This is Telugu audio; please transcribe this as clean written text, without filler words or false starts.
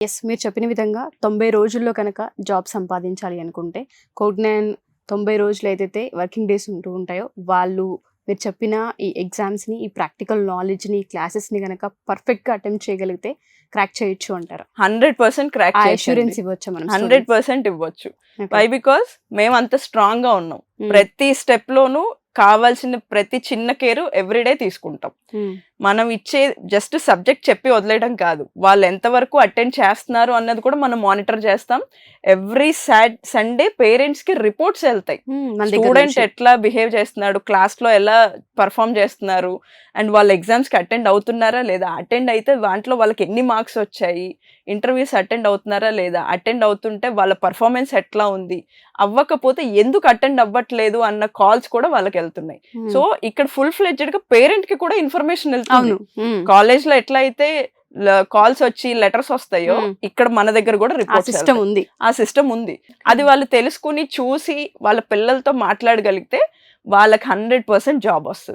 ఎస్, మీరు చెప్పిన విధంగా 90 రోజుల్లో కనుక జాబ్ సంపాదించాలి అనుకుంటే కోడ్9 90 రోజులు ఏదైతే వర్కింగ్ డేస్ ఉంటూ ఉంటాయో వాళ్ళు మీరు చెప్పిన ఈ ఎగ్జామ్స్ని, ఈ ప్రాక్టికల్ నాలెడ్జ్ని, ఈ క్లాసెస్ని కనుక పర్ఫెక్ట్గా అటెంప్ట్ చేయగలిగితే క్రాక్ చేయొచ్చు అంటారు. 100% క్రాక్ అష్యూరెన్స్ ఇవ్వచ్చు మనం. 100% ఇవ్వచ్చు. వై బికాస్ మేము అంత స్ట్రాంగ్ గా ఉన్నాం. ప్రతి స్టెప్ లోనూ కావాల్సిన ప్రతి చిన్న కేరు ఎవ్రీడే తీసుకుంటాం. మనం ఇచ్చే జస్ట్ సబ్జెక్ట్ చెప్పి వదిలేయడం కాదు, వాళ్ళు ఎంతవరకు అటెండ్ చేస్తున్నారు అన్నది కూడా మనం మానిటర్ చేస్తాం. ఎవ్రీ సండే పేరెంట్స్ కి రిపోర్ట్స్ వెళ్తాయి. స్టూడెంట్ ఎట్లా బిహేవ్ చేస్తున్నాడు, క్లాస్ లో ఎలా పర్ఫామ్ చేస్తున్నారు, అండ్ వాళ్ళ ఎగ్జామ్స్ కి అటెండ్ అవుతున్నారా లేదా, అటెండ్ అయితే దాంట్లో వాళ్ళకి ఎన్ని మార్క్స్ వచ్చాయి, ఇంటర్వ్యూస్ అటెండ్ అవుతున్నారా లేదా, అటెండ్ అవుతుంటే వాళ్ళ పర్ఫార్మెన్స్ ఎట్లా ఉంది, అవ్వకపోతే ఎందుకు అటెండ్ అవ్వట్లేదు అన్న కాల్స్ కూడా వాళ్ళకి వెళ్తున్నాయి. సో ఇక్కడ ఫుల్ ఫ్లెడ్జెడ్ గా పేరెంట్ కి కూడా ఇన్ఫర్మేషన్ వెళ్తుంది. కాలేజ్ లో ఎట్లా అయితే కాల్స్ వచ్చి లెటర్స్ వస్తాయో ఇక్కడ మన దగ్గర కూడా రిపోర్ట్ సిస్టమ్ ఉంది. ఆ సిస్టమ్ ఉంది. అది వాళ్ళు తెలుసుకుని చూసి వాళ్ళ పిల్లలతో మాట్లాడగలిగితే వాళ్ళకి 100% జాబ్ వస్తుంది.